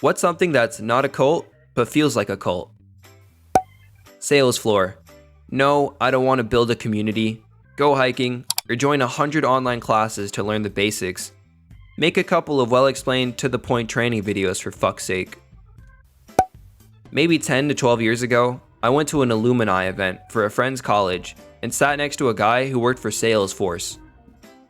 What's something that's not a cult, but feels like a cult? Sales floor. No, I don't want to build a community, go hiking, or join 100 online classes to learn the basics. Make a couple of well-explained to-the-point training videos for fuck's sake. Maybe 10 to 12 years ago, I went to an alumni event for a friend's college and sat next to a guy who worked for Salesforce.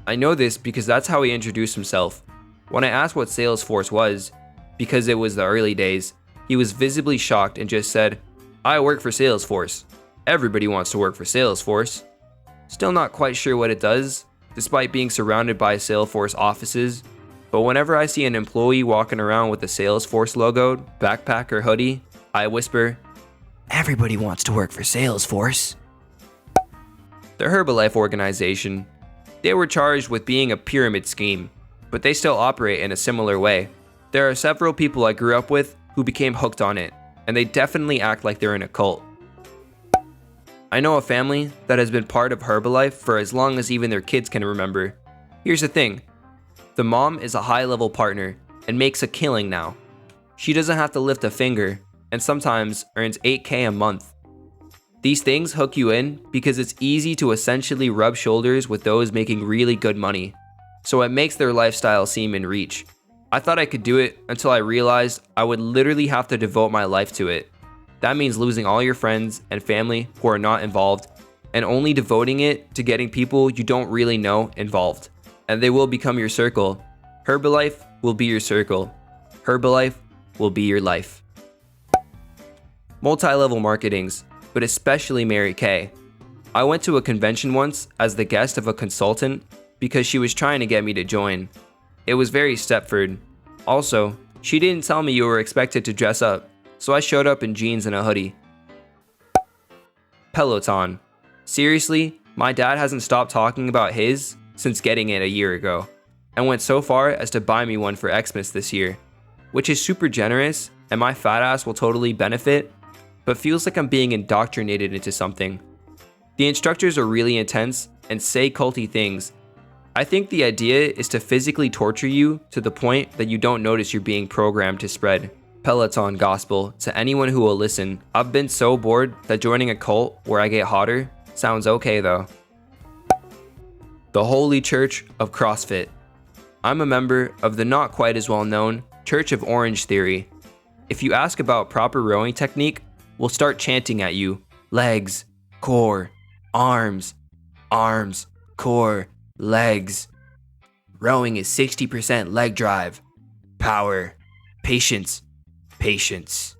I know this because that's how he introduced himself. When I asked what Salesforce was, because it was the early days, he was visibly shocked and just said, "I work for Salesforce. Everybody wants to work for Salesforce." Still not quite sure what it does, despite being surrounded by Salesforce offices, but whenever I see an employee walking around with a Salesforce logo, backpack or hoodie, I whisper, "Everybody wants to work for Salesforce." The Herbalife organization. They were charged with being a pyramid scheme, but they still operate in a similar way. There are several people I grew up with who became hooked on it, and they definitely act like they're in a cult. I know a family that has been part of Herbalife for as long as even their kids can remember. Here's the thing. The mom is a high-level partner and makes a killing now. She doesn't have to lift a finger and sometimes earns $8K a month. These things hook you in because it's easy to essentially rub shoulders with those making really good money, so it makes their lifestyle seem in reach. I thought I could do it until I realized I would literally have to devote my life to it. That means losing all your friends and family who are not involved and only devoting it to getting people you don't really know involved. And they will become your circle. Herbalife will be your circle. Herbalife will be your life. Multi-level marketings, but especially Mary Kay. I went to a convention once as the guest of a consultant because she was trying to get me to join. It was very Stepford. Also, she didn't tell me you were expected to dress up, so I showed up in jeans and a hoodie. Peloton. Seriously, my dad hasn't stopped talking about his since getting it a year ago, and went so far as to buy me one for Xmas this year, which is super generous and my fat ass will totally benefit, but feels like I'm being indoctrinated into something. The instructors are really intense and say culty things. I think the idea is to physically torture you to the point that you don't notice you're being programmed to spread Peloton gospel to anyone who will listen. I've been so bored that joining a cult where I get hotter sounds okay though. The Holy Church of CrossFit. I'm a member of the not quite as well known Church of Orange Theory. If you ask about proper rowing technique, we'll start chanting at you, legs, core, arms, arms, core, legs. Rowing is 60% leg drive, power, patience, patience.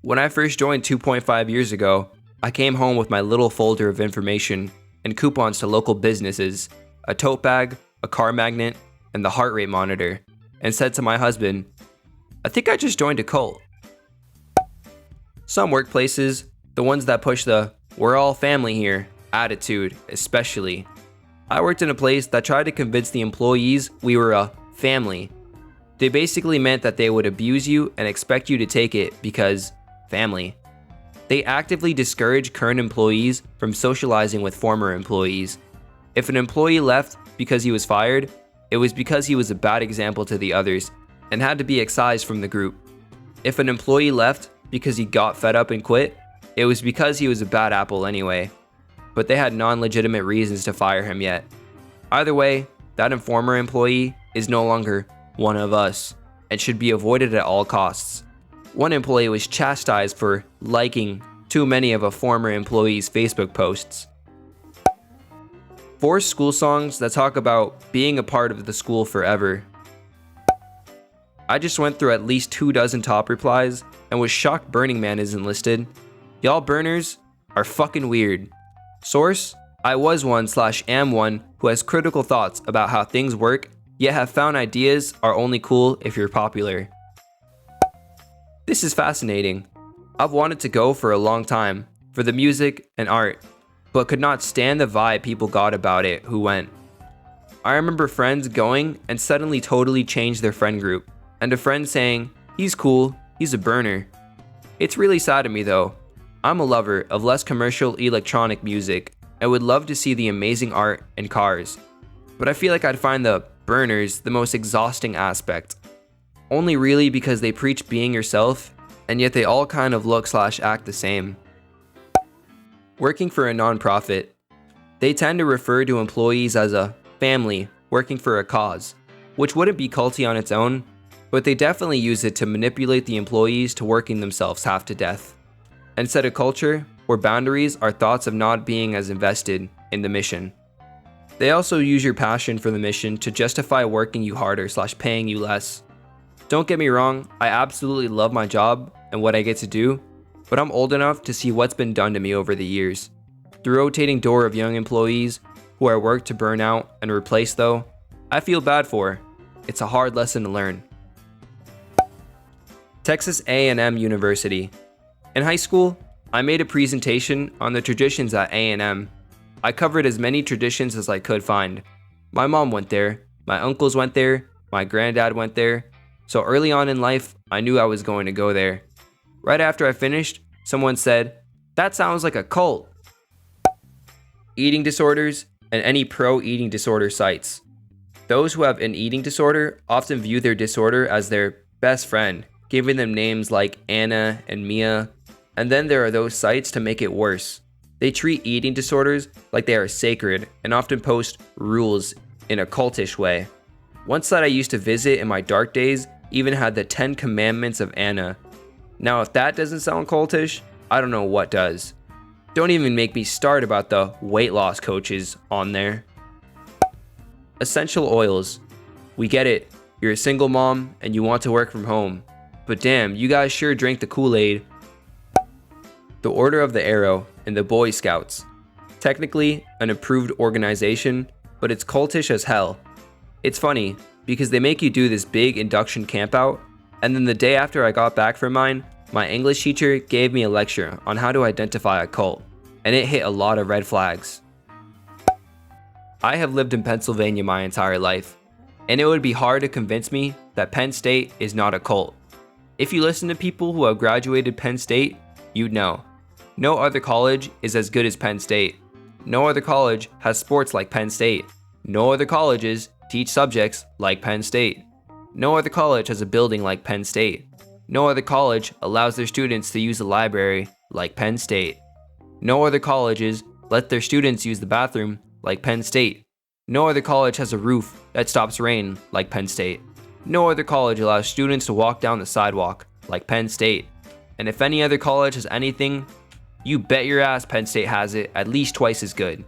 When I first joined 2.5 years ago, I came home with my little folder of information and coupons to local businesses, a tote bag, a car magnet, and the heart rate monitor, and said to my husband, "I think I just joined a cult." Some workplaces, the ones that push the "we're all family here" attitude especially. I worked in a place that tried to convince the employees we were a family. They basically meant that they would abuse you and expect you to take it because family. They actively discourage current employees from socializing with former employees. If an employee left because he was fired, it was because he was a bad example to the others and had to be excised from the group. If an employee left because he got fed up and quit, it was because he was a bad apple anyway. But they had non-legitimate reasons to fire him yet. Either way, that former employee is no longer one of us and should be avoided at all costs. One employee was chastised for liking too many of a former employee's Facebook posts. Forced school songs that talk about being a part of the school forever. I just went through at least 24 top replies and was shocked Burning Man isn't listed. Y'all burners are fucking weird. Source: I was one/am one who has critical thoughts about how things work, yet have found ideas are only cool if you're popular. This is fascinating. I've wanted to go for a long time, for the music and art, but could not stand the vibe people got about it who went. I remember friends going and suddenly totally changed their friend group, and a friend saying, "He's cool, he's a burner." It's really sad to me though. I'm a lover of less commercial electronic music and would love to see the amazing art and cars, but I feel like I'd find the burners the most exhausting aspect. only really because they preach being yourself, and yet they all kind of look/act the same. Working for a nonprofit. They tend to refer to employees as a family working for a cause, which wouldn't be culty on its own, but they definitely use it to manipulate the employees to working themselves half to death, and set a culture where boundaries are thoughts of not being as invested in the mission. They also use your passion for the mission to justify working you harder/paying you less. Don't get me wrong, I absolutely love my job and what I get to do, but I'm old enough to see what's been done to me over the years. The rotating door of young employees who I work to burn out and replace though, I feel bad for. It's a hard lesson to learn. Texas A&M University. In high school, I made a presentation on the traditions at A&M. I covered as many traditions as I could find. My mom went there, my uncles went there, my granddad went there, so early on in life, I knew I was going to go there. Right after I finished, someone said, "That sounds like a cult." Eating disorders and any pro-eating disorder sites. Those who have an eating disorder often view their disorder as their best friend, giving them names like Anna and Mia, and then there are those sites to make it worse. They treat eating disorders like they are sacred and often post rules in a cultish way. One site I used to visit in my dark days even had the 10 Commandments of Anna. Now if that doesn't sound cultish, I don't know what does. Don't even make me start about the weight loss coaches on there. Essential oils. We get it, you're a single mom and you want to work from home, but damn, you guys sure drank the Kool-Aid. The Order of the Arrow and the Boy Scouts. Technically an approved organization, but it's cultish as hell. It's funny, because they make you do this big induction campout, and then the day after I got back from mine, my English teacher gave me a lecture on how to identify a cult, and it hit a lot of red flags. I have lived in Pennsylvania my entire life, and it would be hard to convince me that Penn State is not a cult. If you listen to people who have graduated Penn State, you'd know. No other college is as good as Penn State. No other college has sports like Penn State. No other colleges teach subjects like Penn State. No other college has a building like Penn State. No other college allows their students to use the library like Penn State. No other colleges let their students use the bathroom like Penn State. No other college has a roof that stops rain like Penn State. No other college allows students to walk down the sidewalk like Penn State. And if any other college has anything, you bet your ass Penn State has it at least twice as good.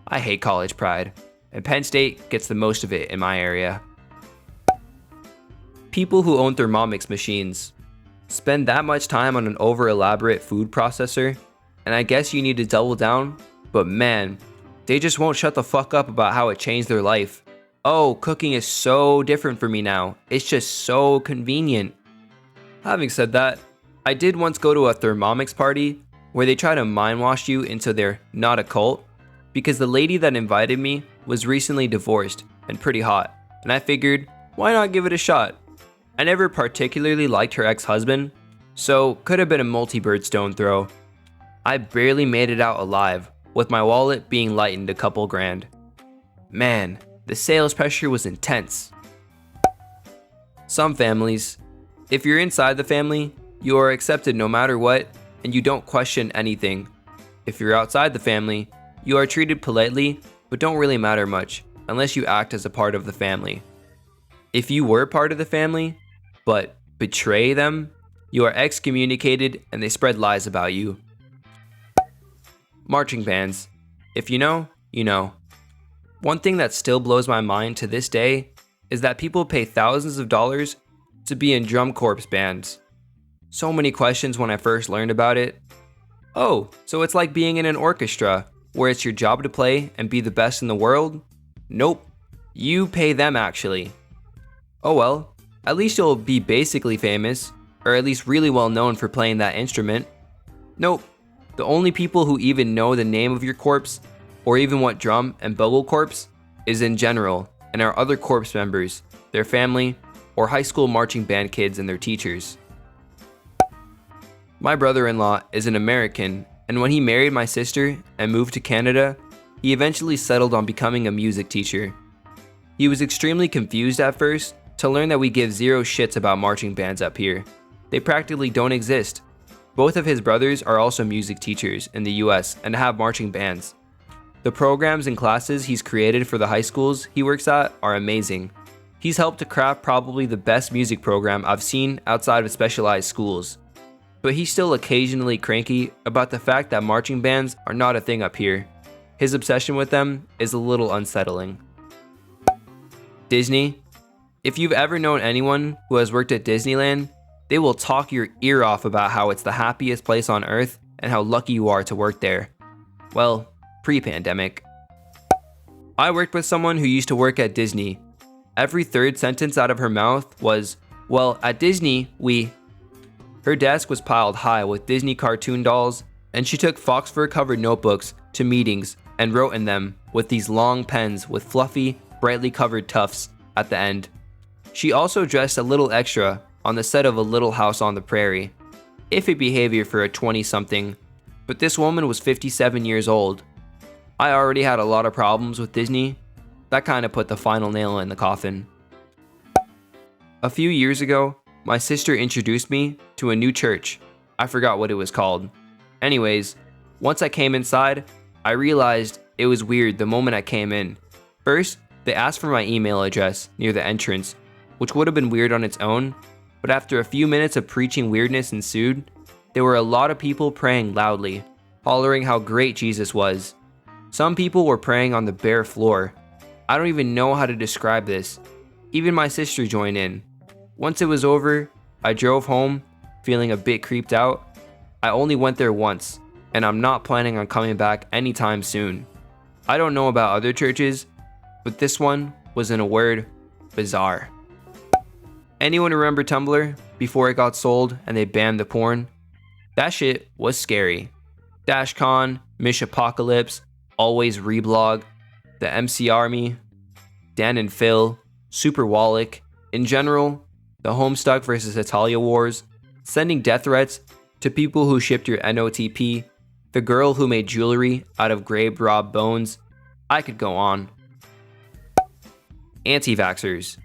I hate college pride, and Penn State gets the most of it in my area. People who own Thermomix machines. Spend that much time on an over-elaborate food processor, and I guess you need to double down, but man, they just won't shut the fuck up about how it changed their life. Oh, cooking is so different for me now. It's just so convenient. Having said that, I did once go to a Thermomix party where they try to mind wash you into they're not a cult, because the lady that invited me was recently divorced and pretty hot, and I figured, why not give it a shot? I never particularly liked her ex-husband, so could have been a multi-bird stone throw. I barely made it out alive, with my wallet being lightened a couple grand. Man, the sales pressure was intense. Some families. If you're inside the family, you are accepted no matter what, and you don't question anything. If you're outside the family, you are treated politely, but don't really matter much, unless you act as a part of the family. If you were part of the family, but betray them, you are excommunicated and they spread lies about you. Marching bands. If you know, you know. One thing that still blows my mind to this day is that people pay thousands of dollars to be in drum corps bands. So many questions when I first learned about it. Oh, so it's like being in an orchestra, where it's your job to play and be the best in the world? Nope. You pay them actually. Oh well, at least you'll be basically famous, or at least really well known for playing that instrument. Nope. The only people who even know the name of your corps, or even what drum and bugle corps is in general, and our other corps members, their family, or high school marching band kids and their teachers. My brother-in-law is an American, and when he married my sister and moved to Canada, he eventually settled on becoming a music teacher. He was extremely confused at first to learn that we give zero shits about marching bands up here. They practically don't exist. Both of his brothers are also music teachers in the US and have marching bands. The programs and classes he's created for the high schools he works at are amazing. He's helped to craft probably the best music program I've seen outside of specialized schools. But he's still occasionally cranky about the fact that marching bands are not a thing up here. His obsession with them is a little unsettling. Disney. If you've ever known anyone who has worked at Disneyland, they will talk your ear off about how it's the happiest place on earth and how lucky you are to work there. Well, pre-pandemic. I worked with someone who used to work at Disney. Every third sentence out of her mouth was, "Well, at Disney, we..." Her desk was piled high with Disney cartoon dolls, and she took fox fur-covered notebooks to meetings and wrote in them with these long pens with fluffy, brightly covered tufts at the end. She also dressed a little extra on the set of A Little House on the Prairie. Iffy behavior for a 20-something, but this woman was 57 years old. I already had a lot of problems with Disney. That kind of put the final nail in the coffin. A few years ago, my sister introduced me to a new church. I forgot what it was called. Anyways, once I came inside, I realized it was weird the moment I came in. First, they asked for my email address near the entrance, which would have been weird on its own, but after a few minutes of preaching weirdness ensued, there were a lot of people praying loudly, hollering how great Jesus was. Some people were praying on the bare floor. I don't even know how to describe this. Even my sister joined in. Once it was over, I drove home, feeling a bit creeped out. I only went there once, and I'm not planning on coming back anytime soon. I don't know about other churches, but this one was, in a word, bizarre. Anyone remember Tumblr before it got sold and they banned the porn? That shit was scary. DashCon, Mishapocalypse, Always Reblog, the MC Army, Dan and Phil, Super Wallach, in general, the Homestuck vs. Italia wars, sending death threats to people who shipped your NOTP, the girl who made jewelry out of grave-robbed bones. I could go on. Anti-vaxxers.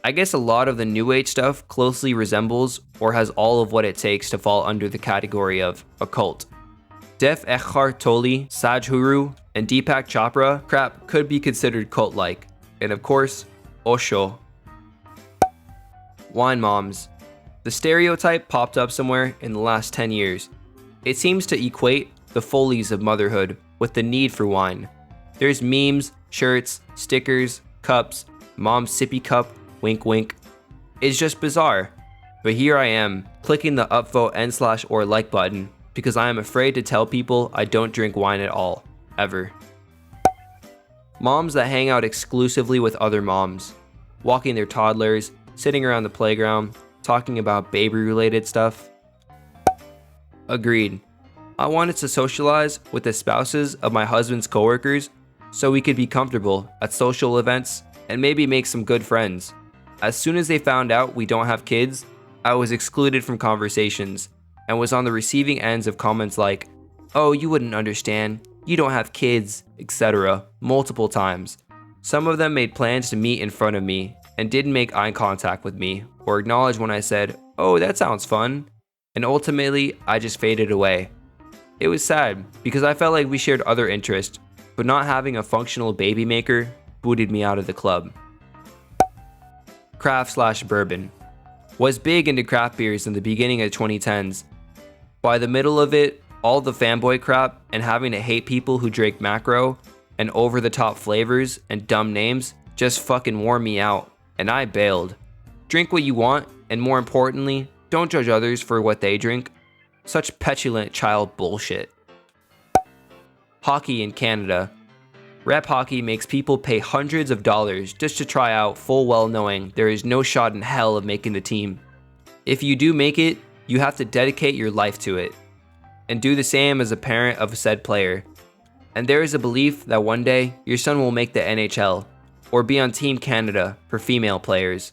I guess a lot of the New Age stuff closely resembles or has all of what it takes to fall under the category of a cult. Def Eckhart Tolle, Sadhguru, and Deepak Chopra crap could be considered cult-like. And of course, Osho. Wine moms. The stereotype popped up somewhere in the last 10 years. It seems to equate the follies of motherhood with the need for wine. There's memes, shirts, stickers, cups, mom's sippy cup, wink wink. It's just bizarre. But here I am, clicking the upvote and/or like button because I am afraid to tell people I don't drink wine at all, ever. Moms that hang out exclusively with other moms, walking their toddlers, sitting around the playground, talking about baby-related stuff. Agreed. I wanted to socialize with the spouses of my husband's coworkers so we could be comfortable at social events and maybe make some good friends. As soon as they found out we don't have kids, I was excluded from conversations and was on the receiving ends of comments like, "Oh, you wouldn't understand, you don't have kids," etc. multiple times. Some of them made plans to meet in front of me and didn't make eye contact with me or acknowledge when I said, "Oh, that sounds fun," and ultimately I just faded away. It was sad because I felt like we shared other interests, but not having a functional baby maker booted me out of the club. Craft/bourbon. Was big into craft beers in the beginning of 2010s. By the middle of it, all the fanboy crap and having to hate people who drank macro and over-the-top flavors and dumb names just fucking wore me out, and I bailed. Drink what you want, and more importantly, don't judge others for what they drink. Such petulant child bullshit. Hockey in Canada. Rep hockey makes people pay hundreds of dollars just to try out, full well knowing there is no shot in hell of making the team. If you do make it, you have to dedicate your life to it, and do the same as a parent of a said player. And there is a belief that one day your son will make the NHL, or be on Team Canada for female players.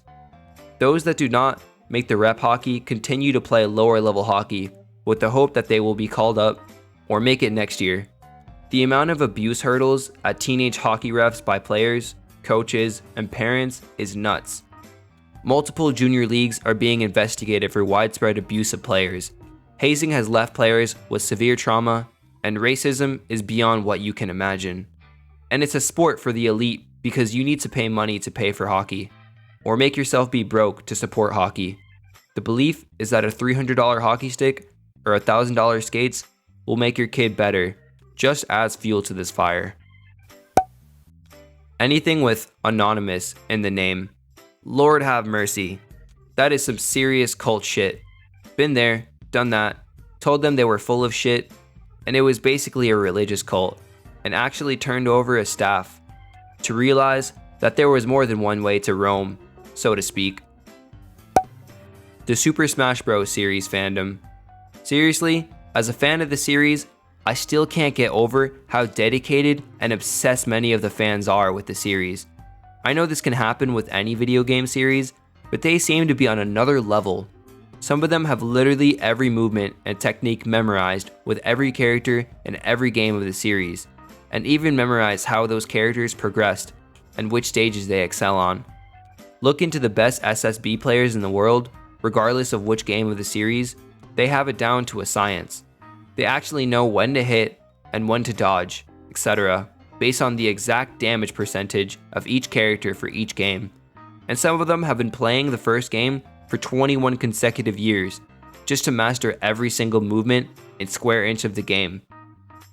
Those that do not make the rep hockey continue to play lower level hockey with the hope that they will be called up or make it next year. The amount of abuse hurdles at teenage hockey refs by players, coaches, and parents is nuts. Multiple junior leagues are being investigated for widespread abuse of players. Hazing has left players with severe trauma, and racism is beyond what you can imagine. And it's a sport for the elite because you need to pay money to pay for hockey, or make yourself be broke to support hockey. The belief is that a $300 hockey stick or $1,000 skates will make your kid better, just adds fuel to this fire. Anything with anonymous in the name. Lord have mercy. That is some serious cult shit. Been there, done that, told them they were full of shit, and it was basically a religious cult, and actually turned over a staff to realize that there was more than one way to Rome, so to speak. The Super Smash Bros. Series fandom. Seriously, as a fan of the series, I still can't get over how dedicated and obsessed many of the fans are with the series. I know this can happen with any video game series, but they seem to be on another level. Some of them have literally every movement and technique memorized with every character in every game of the series, and even memorized how those characters progressed and which stages they excel on. Look into the best SSB players in the world, regardless of which game of the series, they have it down to a science. They actually know when to hit and when to dodge, etc., based on the exact damage percentage of each character for each game. And some of them have been playing the first game for 21 consecutive years, just to master every single movement and square inch of the game.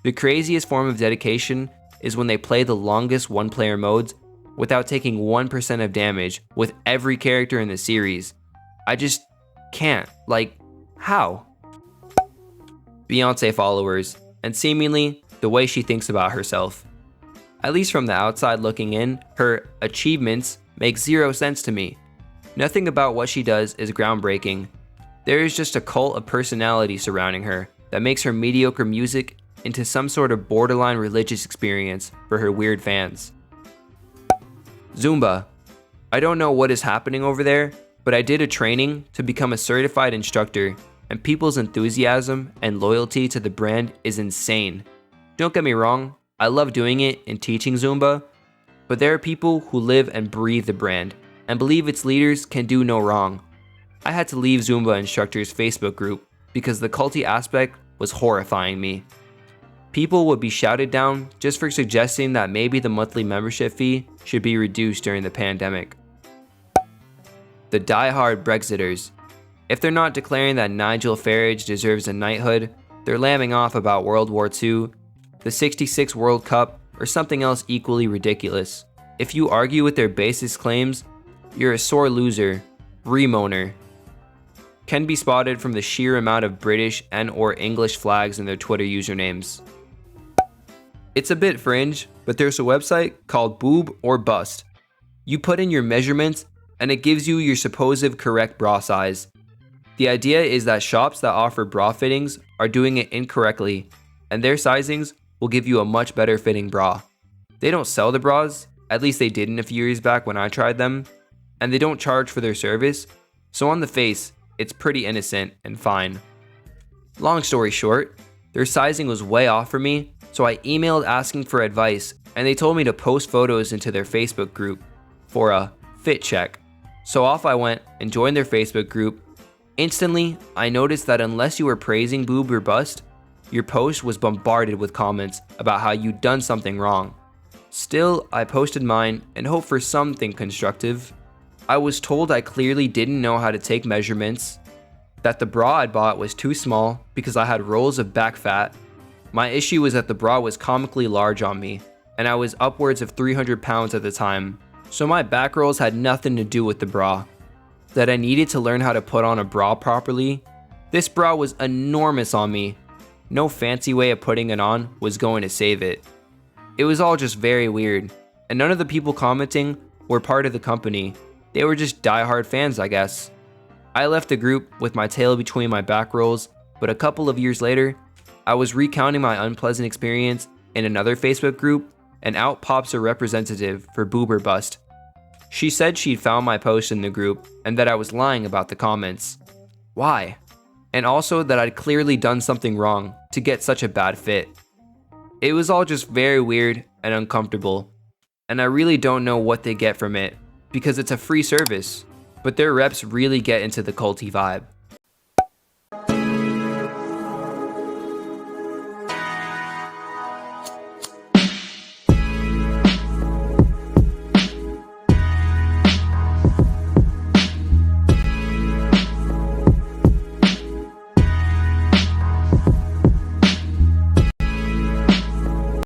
The craziest form of dedication is when they play the longest one-player modes without taking 1% of damage with every character in the series. I just can't. Like, how? Beyonce followers, and seemingly the way she thinks about herself. At least from the outside looking in, her achievements make zero sense to me. Nothing about what she does is groundbreaking. There is just a cult of personality surrounding her that makes her mediocre music into some sort of borderline religious experience for her weird fans. Zumba. I don't know what is happening over there, but I did a training to become a certified instructor, and people's enthusiasm and loyalty to the brand is insane. Don't get me wrong, I love doing it and teaching Zumba, but there are people who live and breathe the brand and believe its leaders can do no wrong. I had to leave Zumba instructors' Facebook group because the culty aspect was horrifying me. People would be shouted down just for suggesting that maybe the monthly membership fee should be reduced during the pandemic. The die-hard Brexiters. If they're not declaring that Nigel Farage deserves a knighthood, they're lambing off about World War II, the '66 World Cup, or something else equally ridiculous. If you argue with their basis claims, you're a sore loser, remoaner. Can be spotted from the sheer amount of British and/or English flags in their Twitter usernames. It's a bit fringe, but there's a website called Boob or Bust. You put in your measurements, and it gives you your supposed correct bra size. The idea is that shops that offer bra fittings are doing it incorrectly, and their sizings will give you a much better fitting bra. They don't sell the bras, at least they didn't a few years back when I tried them, and they don't charge for their service, so on the face, it's pretty innocent and fine. Long story short, their sizing was way off for me, so I emailed asking for advice, and they told me to post photos into their Facebook group for a fit check. So off I went and joined their Facebook group. Instantly, I noticed that unless you were praising Boob or Bust, your post was bombarded with comments about how you'd done something wrong. Still, I posted mine and hoped for something constructive. I was told I clearly didn't know how to take measurements, that the bra I'd bought was too small because I had rolls of back fat. My issue was that the bra was comically large on me, and I was upwards of 300 pounds at the time, so my back rolls had nothing to do with the bra. That I needed to learn how to put on a bra properly. This bra was enormous on me. No fancy way of putting it on was going to save it. It was all just very weird, and none of the people commenting were part of the company. They were just die-hard fans, I guess. I left the group with my tail between my back rolls, but a couple of years later, I was recounting my unpleasant experience in another Facebook group, and out pops a representative for Boob or Bust. She said she'd found my post in the group and that I was lying about the comments. Why? And also that I'd clearly done something wrong to get such a bad fit. It was all just very weird and uncomfortable, and I really don't know what they get from it because it's a free service, but their reps really get into the culty vibe.